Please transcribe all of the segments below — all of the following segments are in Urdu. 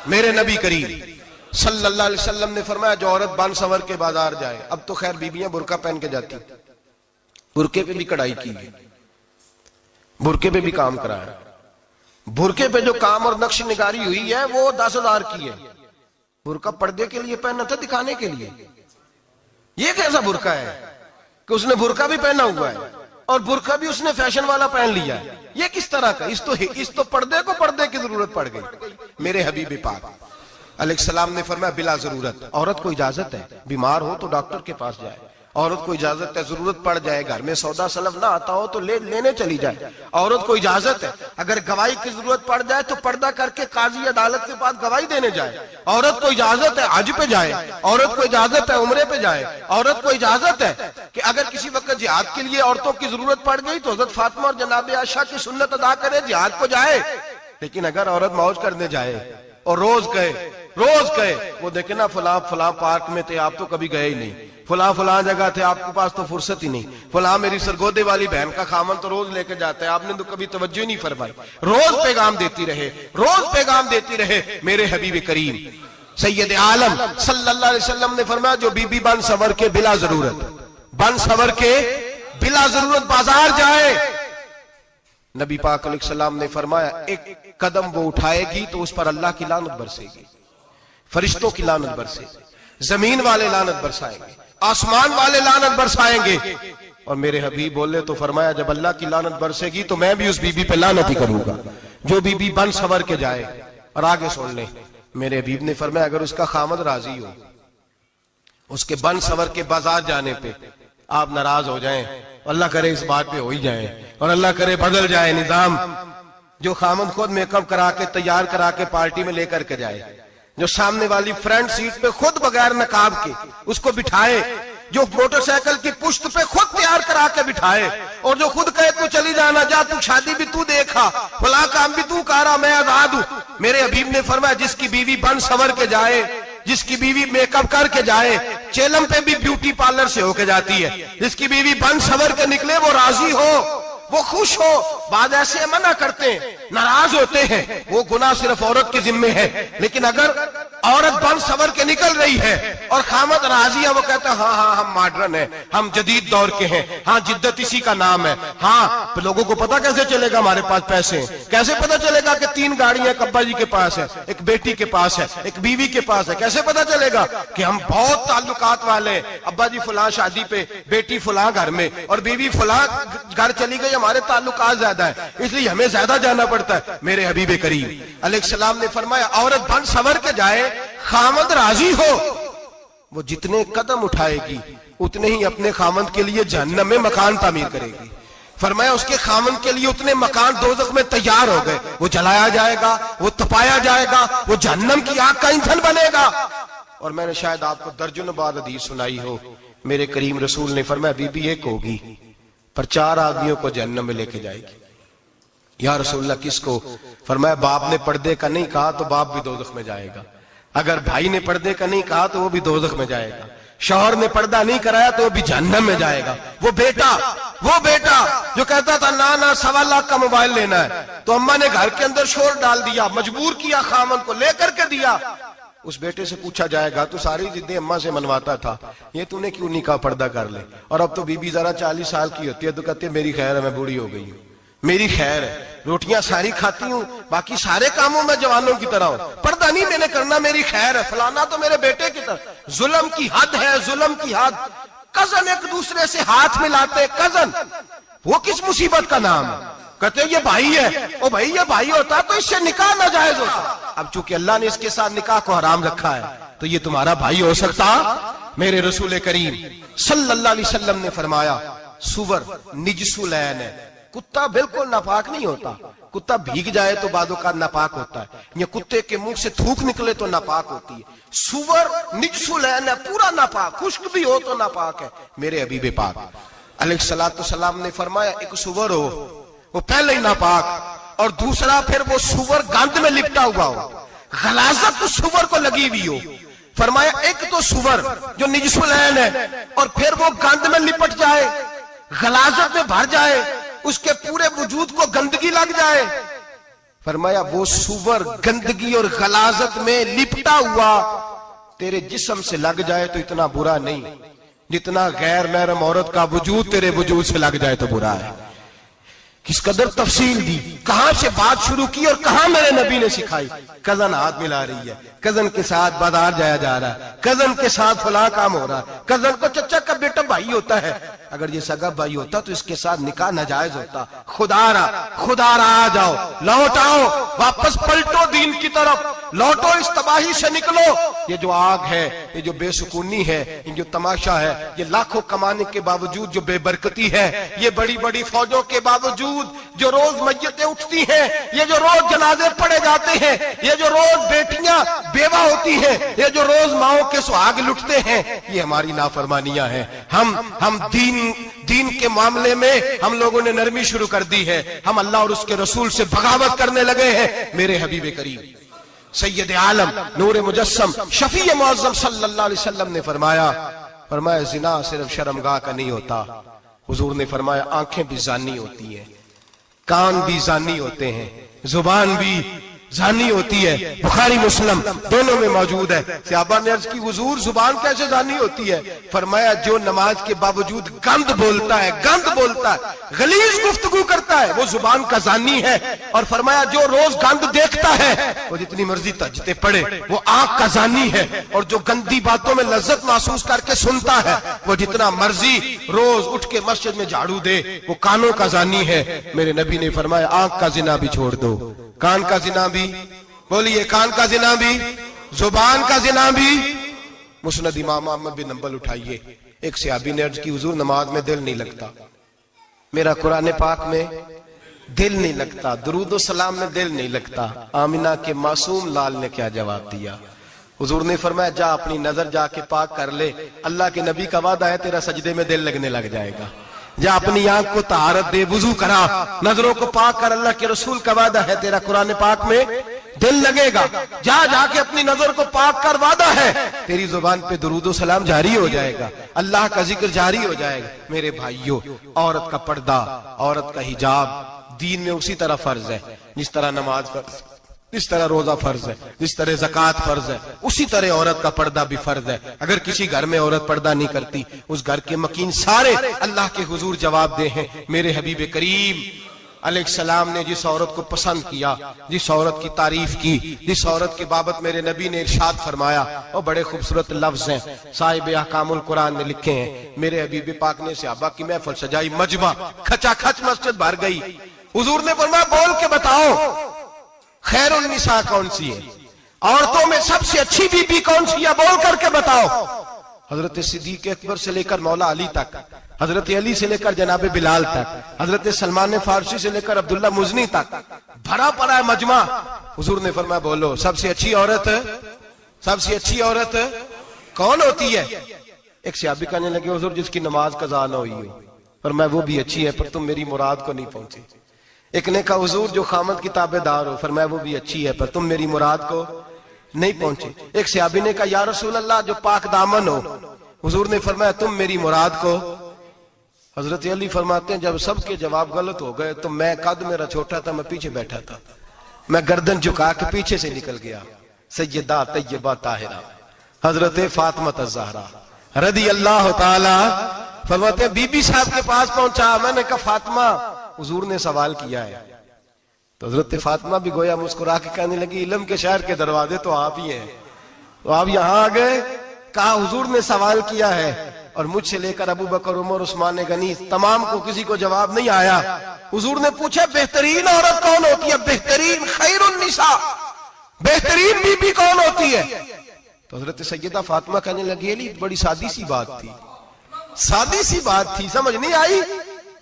میرے نبی کریم صلی اللہ علیہ وسلم نے فرمایا جو عورت بن سور کے بازار جائے، اب تو خیر بیبیاں برقع پہن کے جاتی، برقعے پہ بھی کڑھائی کی ہے، برقعے پہ بھی کام کرایا، برقعے پہ جو کام اور نقش نگاری ہوئی ہے وہ 10,000 کی ہے۔ برقع پردے کے لیے پہننا تھا، دکھانے کے لیے۔ یہ کیسا برقع ہے کہ اس نے برقع بھی پہنا ہوا ہے اور برقع بھی اس نے فیشن والا پہن لیا ہے؟ یہ کس طرح کا؟ اس تو پردے کو پردے کی ضرورت پڑ گئی۔ میرے حبیب پاک علیہ السلام نے فرمایا بلا ضرورت، عورت کو اجازت ہے بیمار ہو تو ڈاکٹر کے پاس جائے، عورت کو اجازت ہے ضرورت پڑ جائے گھر میں سودا سلف نہ آتا ہو تو لینے چلی جائے، عورت کو اجازت ہے اگر گواہی کی ضرورت پڑ جائے تو پردہ کر کے قاضی عدالت کے پاس گواہی دینے جائے، عورت کو اجازت ہے حج پہ جائے، عورت کو اجازت ہے عمرے پہ جائے، عورت کو اجازت ہے کہ اگر کسی وقت جہاد کے لیے عورتوں کی ضرورت پڑ گئی تو حضرت فاطمہ اور جناب عائشہ کی سنت ادا کرے، جہاد کو جائے۔ لیکن اگر عورت موج کرنے جائے اور روز کہے وہ دیکھیں نا فلاں پارک میں تھے آپ تو کبھی گئے ہی نہیں، فلاں جگہ تھے آپ کے پاس تو فرصت ہی نہیں، فلاں میری سرگودے والی بہن کا خامن تو روز لے کے جاتا ہے آپ نے تو کبھی توجہ ہی نہیں فرمائی، روز پیغام دیتی رہے۔ میرے حبیب کریم سید عالم صلی اللہ علیہ وسلم نے فرمایا جو بی بی بن سور کے بلا ضرورت بازار جائے، نبی پاک علیہ السلام نے فرمایا ایک قدم وہ اٹھائے گی تو اس پر اللہ کی لعنت برسے گی، فرشتوں کی لعنت برسے گی، زمین والے لعنت برسائیں گے، آسمان والے لعنت برسائیں گے۔ اور میرے حبیب بولے تو فرمایا جب اللہ کی لعنت برسے گی تو میں بھی اس بی بی پہ لعنت ہی کروں گا جو بی بی بن سور کے جائے۔ اور آگے سن لیں، میرے حبیب نے فرمایا اگر اس کا خامد راضی ہو اس کے بن سور کے بازار جانے پہ، آپ ناراض ہو جائیں، اللہ کرے اس بات پہ ہو ہی جائیں اور اللہ کرے بدل جائے نظام، جو خامد خود میک اپ کرا کے تیار کرا کے پارٹی میں لے کر کے جائے، جو سامنے والی فرنٹ سیٹ پہ خود بغیر نقاب کے اس کو بٹھائے، جو موٹر سائیکل کی پشت پہ خود تیار کرا کے بٹھائے اور جو خود کہے تو چلی جانا جا، تو شادی بھی تو دیکھا، فلاں کام بھی تو کرا، میں آزاد ہوں۔ میرے حبیب نے فرمایا جس کی بیوی بن سور کے جائے، جس کی بیوی میک اپ کر کے جائے، چیلم پہ بھی بیوٹی پارلر سے ہو کے جاتی ہے، جس کی بیوی بن سور کے نکلے وہ راضی ہو، وہ خوش ہو۔ بعض ایسے منع کرتے ہیں، ناراض ہوتے ہیں، وہ گناہ صرف عورت کے ذمے ہے، لیکن اگر عورت بن سور کے نکل رہی ہے اور خامد راضی ہے، وہ کہتا ہے ہاں ہم ماڈرن ہیں، ہم جدید دور کے ہیں، ہاں جدت اسی کا نام ہے، ہاں پھر لوگوں کو پتا کیسے چلے گا ہمارے پاس پیسے ہیں، کیسے پتا چلے گا کہ 3 گاڑیاں ایک ابا جی کے پاس ہے، ایک بیٹی کے پاس ہے، ایک بیوی کے پاس ہے، کیسے پتا چلے گا کہ ہم بہت تعلقات والے ہیں، ابا جی فلاں شادی پہ، بیٹی فلاں گھر میں اور بیوی فلاں گھر چلی گئی، ہمارے تعلقات زیادہ ہیں اس لیے ہمیں زیادہ جانا پڑتا ہے۔ میرے حبیب کریم علیہ السلام نے فرمایا عورت بن سور کے جائے، خامد راضی ہو، وہ جتنے قدم اٹھائے گی اتنے ہی اپنے خامد کے لیے جہنم میں مکان تعمیر کرے گی۔ فرمایا اس کے خامد کے لیے اتنے مکان دوزخ میں تیار ہو گئے، وہ جلایا جائے گا، وہ تپایا جائے گا، وہ جہنم کی آگ کا ایندھن بنے گا۔ اور میں نے شاید آپ کو درجنوں بار حدیث سنائی ہو، میرے کریم رسول نے فرمایا بی بی ایک ہوگی پر 4 آدمیوں کو جہنم میں لے کے جائے گی۔ یا رسول اللہ کس کو؟ فرمایا باپ نے پردے کا نہیں کہا تو باپ بھی دوزخ میں جائے گا، اگر بھائی نے پردے کا نہیں کہا تو وہ بھی دوزخ میں جائے گا، شوہر نے پردہ نہیں کرایا تو وہ بھی جہنم میں جائے گا، وہ بیٹا جو کہتا تھا نا 1.25 لاکھ کا موبائل لینا ہے تو اماں نے گھر کے اندر شور ڈال دیا، مجبور کیا خامن کو لے کر کے دیا، اس بیٹے سے پوچھا جائے گا تو ساری ضدیں اماں سے منواتا تھا، یہ تو نے کیوں نہیں کہا پردہ کر لے؟ اور اب تو بی بی ذرا 40 سال کی ہوتی ہے تو کہتے ہیں میری خیر ہے میں بوڑھی ہو گئی ہوں، میری خیر ہے، روٹیاں ساری کھاتی ہوں باقی سارے کاموں میں جوانوں کی طرح ہوں، پردہ نہیں میں نے کرنا، میری خیر ہے، فلانا تو میرے بیٹے کی طرح۔ ظلم کی حد ہے، ظلم کی حد۔ کزن ایک دوسرے سے ہاتھ ملاتے، کزن وہ کس مصیبت کا نام ہے؟ کہتے ہیں یہ بھائی ہے، او بھائی یہ بھائی ہوتا تو اس سے نکاح ناجائز ہوتا، اب چونکہ اللہ نے اس کے ساتھ نکاح کو حرام رکھا ہے تو یہ تمہارا بھائی ہو سکتا؟ میرے رسول کریم صلی اللہ علیہ وسلم نے فرمایا سور نجس العین ہے، کتا بالکل ناپاک نہیں ہوتا، کتا بھیگ جائے تو بعد اوقات ناپاک ہوتا ہے، یا کتے کے منہ سے تھوک نکلے تو ناپاک ہوتی ہے، سور نجس العین ہے، پورا ناپاک، خشک بھی ہو تو ناپاک ہے۔ میرے حبیب پاک علیہ السلام نے فرمایا ایک سور ہو وہ پہلے ہی ناپاک، اور دوسرا پھر وہ سور گند میں لپٹا ہوا ہو، غلاظت اس سور کو لگی ہوئی ہو۔ فرمایا ایک تو سور جو نجس العین ہے اور پھر وہ گند میں لپٹ جائے، غلاظت میں بھر جائے، اس کے پورے وجود کو گندگی لگ جائے۔ فرمایا وہ سور گندگی اور غلاظت میں لپٹا ہوا تیرے جسم سے لگ جائے تو اتنا برا نہیں جتنا غیر محرم عورت کا وجود تیرے وجود سے لگ جائے تو برا ہے. کس قدر تفصیل دی, کہاں سے بات شروع کی اور کہاں میرے نبی نے سکھائی. کزن ہاتھ ملا رہی ہے, کزن کے ساتھ بازار جایا جا رہا ہے, کزن کے ساتھ فلاں کام ہو رہا ہے, کزن کو چچا کا بیٹا بھائی ہوتا ہے. اگر یہ سگا بھائی ہوتا تو اس کے ساتھ نکاح ناجائز ہوتا. خدا را آ جاؤ, لوٹ آؤ, واپس پلٹو دین کی طرف, لوٹو اس تباہی سے نکلو. یہ جو آگ ہے, یہ جو بے سکونی ہے, یہ جو تماشا ہے, یہ لاکھوں کمانے کے باوجود جو بے برکتی ہے, یہ بڑی بڑی فوجوں کے باوجود جو روز میتیں اٹھتی ہیں, یہ جو روز جنازے پڑے جاتے ہیں, یہ جو روز بیٹیاں بیوہ ہوتی ہیں, یہ جو روز ماؤں کے سہاگ لٹتے ہیں, یہ ہماری نافرمانیاں ہیں. ہم دین کے معاملے میں ہم لوگوں نے نرمی شروع کر دی ہے. ہم اللہ اور اس کے رسول سے بغاوت کرنے لگے ہیں. میرے حبیب کریم سید عالم نور مجسم شفیع معظم صلی اللہ علیہ وسلم نے فرمایا زنا صرف شرمگاہ کا نہیں ہوتا. حضور نے فرمایا آنکھیں بھی زانی ہوتی ہیں, کان بھی زانی ہوتے ہیں, زبان بھی زانی ہوتی ہے. بخاری مسلم دونوں میں موجود ہے. صحابہ نے عرض کی حضور زبان کیسے زانی ہوتی ہے؟ فرمایا جو نماز کے باوجود گند بولتا ہے, غلیظ گفتگو کرتا ہے, وہ زبان کا زانی ہے. اور فرمایا جو روز گند دیکھتا ہے, وہ جتنی مرضی تہجدیں پڑھے, وہ آنکھ کا زانی ہے. اور جو گندی باتوں میں لذت محسوس کر کے سنتا ہے, وہ جتنا مرضی روز اٹھ کے مسجد میں جھاڑو دے, وہ کانوں کا زانی ہے. میرے نبی نے فرمایا آنکھ کا زنا بھی چھوڑ دو, کان کا زنا بھی, بولیے کان کا زنا بھی, زبان کا زنا بھی. مسند امام احمد بن حنبل اٹھائیے. ایک صحابی نے عرض کی حضور نماز میں دل نہیں لگتا, میرا قرآن پاک میں دل نہیں لگتا, درود و سلام میں دل نہیں لگتا. آمنہ کے معصوم لال نے کیا جواب دیا؟ حضور نے فرمایا جا اپنی نظر جا کے پاک کر لے, اللہ کے نبی کا وعدہ ہے تیرا سجدے میں دل لگنے لگ جائے گا. جا اپنی آنکھ کو طہارت دے, وضو کرا, نظروں کو پاک کر, اللہ کے رسول کا وعدہ ہے تیرا قرآن پاک میں دل لگے گا. جا کے اپنی نظر کو پاک کر, وعدہ ہے تیری زبان پہ درود و سلام جاری ہو جائے گا, اللہ کا ذکر جاری ہو جائے گا. میرے بھائیوں, عورت کا پردہ, عورت کا حجاب دین میں اسی طرح فرض ہے جس طرح نماز فرض, جس طرح روزہ فرض ہے, جس طرح زکوٰۃ فرض ہے, اسی طرح عورت کا پردہ بھی فرض ہے. اگر کسی گھر میں عورت پردہ نہیں کرتی, اس گھر کے مکین سارے اللہ کے حضور جواب دے ہیں. میرے حبیب کریم علیہ السلام نے جس عورت کو پسند کیا, جس عورت کی تعریف کی, جس عورت کی بابت میرے نبی نے ارشاد فرمایا, وہ بڑے خوبصورت لفظ ہیں, صاحب احکام القرآن نے لکھے ہیں. میرے حبیب پاک نے صحابہ کی محفل سجائی, مجمع کھچا کھچ مسجد بھر گئی. حضور نے فرمایا بول کے بتاؤ خیر النساء کون سی ہے, عورتوں میں سب سے اچھی بی بی کون سی ہے, بول کر کے بتاؤ. حضرت صدیق اکبر سے لے کر مولا علی تک, حضرت علی سے لے کر جناب بلال تک, حضرت سلمان فارسی سے لے کر عبداللہ مزنی تک بھرا پڑا ہے مجمع. حضور نے فرمایا بولو سب سے اچھی عورت کون ہوتی ہے؟ ایک صحابی کہنے لگے حضور جس کی نماز قضا نہ ہوئی ہو. فرمایا وہ بھی اچھی ہے پر تم میری مراد کو نہیں پہنچے. ایک نے کہا حضور جو خامد کی تابع دار ہو. فرمایا وہ بھی اچھی ہے پر تم میری مراد کو نہیں پہنچے. ایک صحابی نے کہا یا رسول اللہ جو پاک دامن ہو. حضور نے فرمایا تم میری مراد کو. حضرت علی فرماتے ہیں جب سب کے جواب غلط ہو گئے تو میں, قد میرا چھوٹا تھا, میں پیچھے بیٹھا تھا, میں گردن جھکا کے پیچھے سے نکل گیا. سیدہ طیبہ طاہرہ حضرت فاطمہ الزہرا رضی اللہ تعالی فرماتے ہیں بی بی صاحب کے پاس پہنچا. میں نے کہا فاطمہ حضور نے سوال کیا ہے. تو حضرت فاطمہ بھی گویا مسکرا کے کہنے لگی علم کے شہر کے دروازے تو آپ ہی ہیں, تو آپ یہاں آ گئے. کہا حضور نے سوال کیا ہے اور مجھ سے لے کر ابو بکر عمر عثمان غنی تمام کو کسی کو جواب نہیں آیا. حضور نے پوچھا بہترین عورت کون ہوتی ہے, بہترین خیر النساء, بہترین بی بی کون ہوتی ہے؟ تو حضرت سیدہ فاطمہ کہنے لگی علی بڑی سادی سی بات تھی, سمجھ نہیں آئی.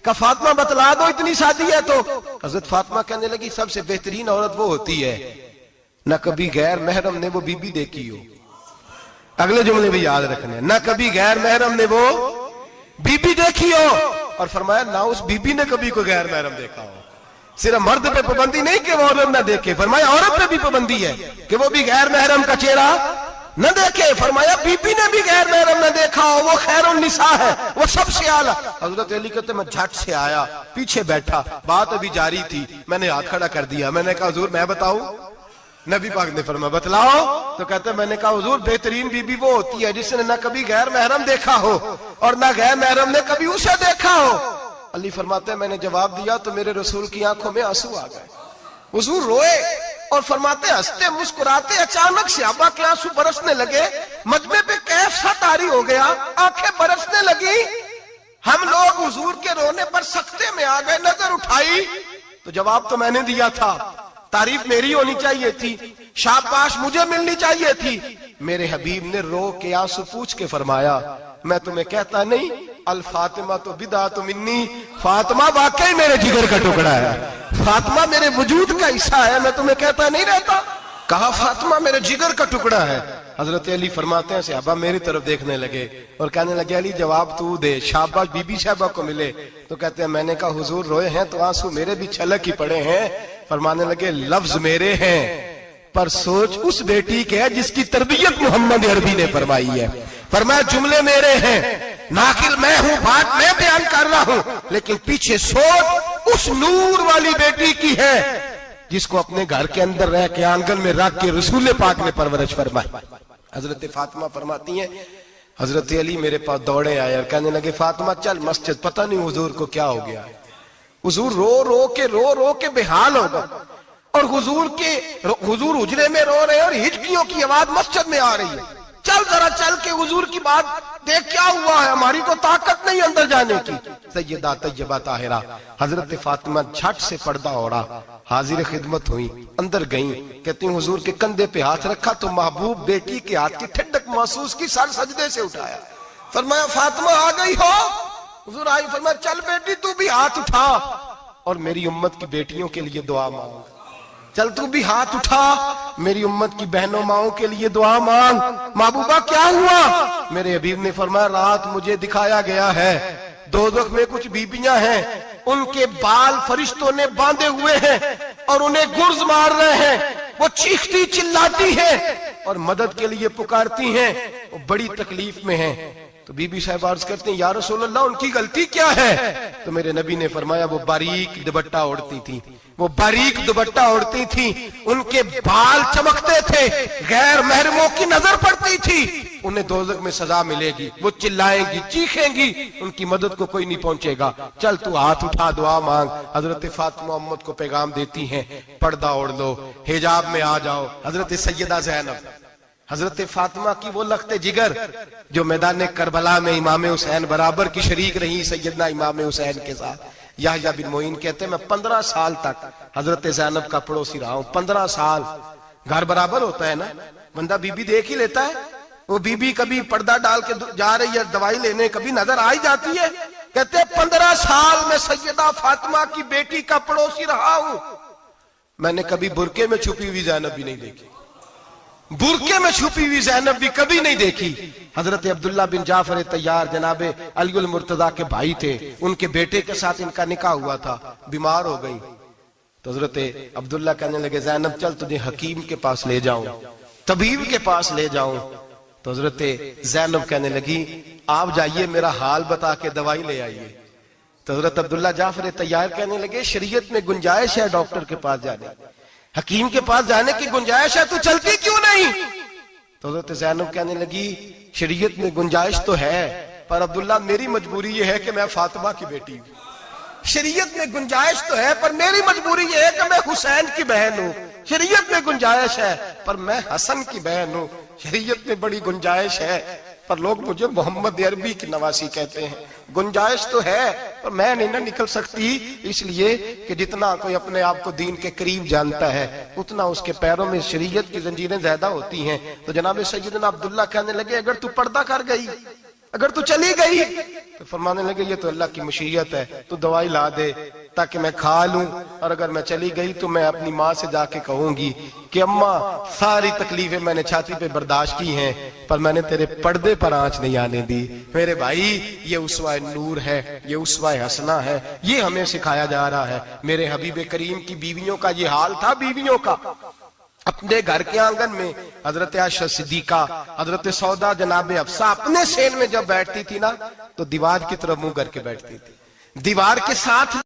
کہ فاطمہ بتلا دو اتنی سادی ہے. تو حضرت فاطمہ کہنے لگی سب سے بہترین عورت وہ ہوتی ہے نہ کبھی غیر محرم نے وہ بی بی دیکھی ہو. اگلے جملے بھی یاد رکھنے, نہ کبھی غیر محرم نے وہ بی بی دیکھی ہو, اور فرمایا نہ اس بی بی نے کبھی کوئی غیر محرم دیکھا ہو. صرف مرد پہ پابندی نہیں کہ وہ عورت نہ دیکھے, فرمایا عورت پہ بھی پابندی ہے کہ وہ بھی غیر محرم کا چہرہ نہ دیکھے. فرمایا بی بی نے بھی غیر محرم نہ دیکھا ہو, وہ خیر النساء ہے, وہ سب سے اعلیٰ. حضرت علی کہتے میں جھٹ سے آیا, پیچھے بیٹھا, بات ابھی جاری تھی, میں نے ہاتھ کھڑا کر دیا. میں نے کہا حضور میں بتاؤں؟ نبی پاک نے فرمایا بتلاؤ. تو کہتے میں نے کہا حضور بہترین بی بی وہ ہوتی ہے جس نے نہ کبھی غیر محرم دیکھا ہو اور نہ غیر محرم نے کبھی اسے دیکھا ہو. علی فرماتے ہیں میں نے جواب دیا تو میرے رسول کی آنکھوں میں آنسو آ گئے. حضور روئے اور فرماتے ہنستے مسکراتے اچانک صحابہ کے آنسو برسنے لگے. مجمع پہ کیف سا طاری ہو گیا, آنکھیں برسنے لگی. ہم لوگ حضور کے رونے پر سکتے میں آ گئے. نظر اٹھائی تو جواب تو میں نے دیا تھا, تعریف میری ہونی چاہیے تھی, شاباش مجھے ملنی چاہیے تھی. میرے حبیب نے رو کے آنسو پوچھ کے فرمایا میں تمہیں کہتا نہیں الفاطمہ تو بدعۃ منی, فاطمہ واقعی میرے جگر کا ٹکڑا ہے, فاطمہ میرے وجود کا حصہ ہے, میں تمہیں کہتا نہیں رہتا. کہا فاطمہ میرے جگر کا ٹکڑا ہے. حضرت علی فرماتے ہیں صحابہ میری طرف دیکھنے لگے اور کہنے لگے علی جواب تو دے, شاباش بی بی صاحبہ کو ملے. تو کہتے ہیں میں نے کہا حضور روئے ہیں تو آنسو میرے بھی چھلک ہی پڑے ہیں. فرمانے لگے لفظ میرے ہیں پر سوچ اس بیٹی کے ہے جس کی تربیت محمد عربی نے فرمائی ہے. فرمایا جملے میرے ہیں, ناقل میں ہوں, بات میں بیان کر رہا ہوں, لیکن پیچھے سوچ اس نور والی بیٹی کی ہے جس کو اپنے گھر کے اندر رہ کے آنگن میں رکھ کے رسول پاک نے پرورش فرمائی. حضرت فاطمہ فرماتی ہیں حضرت علی میرے پاس دوڑے آئے اور کہنے لگے فاطمہ چل مسجد, پتہ نہیں حضور کو کیا ہو گیا ہے. حضور رو رو کے بحال ہو گئے اور حضور حجرے میں رو رہے ہیں اور ہچکیوں کی آواز مسجد میں آ رہی ہے. چل ذرا چل کے حضور کی بات دیکھ کیا ہوا ہے, ہماری تو طاقت نہیں اندر جانے کی. سیدہ طیبہ طاہرہ حضرت فاطمہ جھٹ سے پردہ اوڑا, حاضر خدمت ہوئی, اندر گئیں. کہتی ہیں حضور کے کندھے پہ ہاتھ رکھا تو محبوب بیٹی کے ہاتھ کی ٹھنڈک محسوس کی, سر سجدے سے اٹھایا. فرمایا فاطمہ آ گئی ہو؟ حضور آئی. فرمایا چل بیٹی تو بھی ہاتھ اٹھا اور میری امت کی بیٹیوں کے لیے دعا مانگ. چل تو بھی ہاتھ اٹھا میری امت کی بہنوں ماؤں کے لیے دعا مانگ. محبوبہ کیا ہوا؟ میرے حبیب نے فرمایا رات مجھے دکھایا گیا ہے دوزخ میں کچھ بیبیاں ہیں, ان کے بال فرشتوں نے باندھے ہوئے ہیں اور انہیں گرز مار رہے ہیں, وہ چیختی چلاتی ہیں اور مدد کے لیے پکارتی ہیں, وہ بڑی تکلیف میں ہیں. تو بی بی صاحب عرض کرتے ہیں یا رسول اللہ ان کی غلطی کیا ہے؟ تو میرے نبی نے فرمایا وہ باریک دوپٹہ اوڑھتی تھی, وہ باریک دوپٹہ اوڑھتی تھی, ان کے بال چمکتے تھے, غیر محرموں کی نظر پڑتی تھی, انہیں دوزخ میں سزا ملے گی, وہ چلائیں گی چیخیں گی, ان کی مدد کو کوئی نہیں پہنچے گا. چل تو ہاتھ اٹھا دعا مانگ. حضرت فاطمہ امت کو پیغام دیتی ہیں پردہ اوڑھ لو, حجاب میں آ جاؤ. حضرت سیدہ زینب حضرت فاطمہ کی وہ لخت جگر جو میدان کربلا میں امام حسین برابر کی شریک رہی سیدنا امام حسین کے ساتھ. یحییٰ بن معین کہتے ہیں میں 15 سال تک حضرت زینب کا پڑوسی رہا ہوں. 15 سال. گھر برابر ہوتا ہے نا, بندہ بی بی دیکھ ہی لیتا ہے. وہ بی بی کبھی پردہ ڈال کے جا رہی ہے دوائی لینے, کبھی نظر آئی جاتی ہے. کہتے ہیں 15 سال میں سیدہ فاطمہ کی بیٹی کا پڑوسی رہا ہوں. میں نے کبھی برقعے میں چھپی ہوئی زینب بھی نہیں دیکھی, برقعے میں چھپی ہوئی زینب بھی کبھی نہیں دیکھی. حضرت عبداللہ بن جعفر طیار جناب علی المرتضیٰ کے بھائی تھے, ان کے بیٹے کے ساتھ ان کا نکاح ہوا تھا, بیمار ہو گئی. تو حضرت عبداللہ کہنے لگے زینب چل تجھے حکیم کے پاس لے جاؤں, طبیب کے پاس لے جاؤں. تو حضرت زینب کہنے لگی آپ جائیے میرا حال بتا کے دوائی لے آئیے. تو حضرت عبداللہ جعفر طیار کہنے لگے شریعت میں گنجائش ہے ڈاکٹر کے پاس جانے, حکیم کے پاس جانے کی گنجائش ہے, تو چلتی کیوں نہیں؟ تو حضرت زینب کہنے لگی شریعت میں گنجائش تو ہے پر عبداللہ میری مجبوری یہ ہے کہ میں فاطمہ کی بیٹی ہوں. شریعت میں گنجائش تو ہے پر میری مجبوری یہ ہے کہ میں حسین کی بہن ہوں. شریعت میں گنجائش ہے پر میں حسن کی بہن ہوں. شریعت میں بڑی گنجائش ہے پر لوگ مجھے محمد عربی کی نواسی کہتے ہیں. گنجائش تو ہے پر میں نہیں نہ نکل سکتی, اس لیے کہ جتنا کوئی اپنے آپ کو دین کے قریب جانتا ہے اتنا اس کے پیروں میں شریعت کی زنجیریں زیادہ ہوتی ہیں. تو جناب سیدنا عبداللہ کہنے لگے اگر تو پردہ کر گئی, اگر تو چلی گئی, تو فرمانے لگے یہ تو اللہ کی مشیت ہے, تو دوائی لا دے تاکہ میں کھا لوں, اور اگر میں چلی گئی تو میں اپنی ماں سے جا کے کہوں گی کہ اماں ساری تکلیفیں میں نے چھاتی پہ برداشت کی ہیں پر میں نے تیرے پردے پر آنچ نہیں آنے دی. میرے بھائی یہ اسوہ نور ہے, یہ اسوہ حسنہ ہے, یہ ہمیں سکھایا جا رہا ہے. میرے حبیب کریم کی بیویوں کا یہ حال تھا. بیویوں کا اپنے گھر کے آنگن میں حضرت عائشہ صدیقہ، حضرت سودا جناب حفصہ اپنے سین میں جب بیٹھتی تھی نا تو دیوار کی طرف منہ کر کے بیٹھتی تھی، دیوار کے ساتھ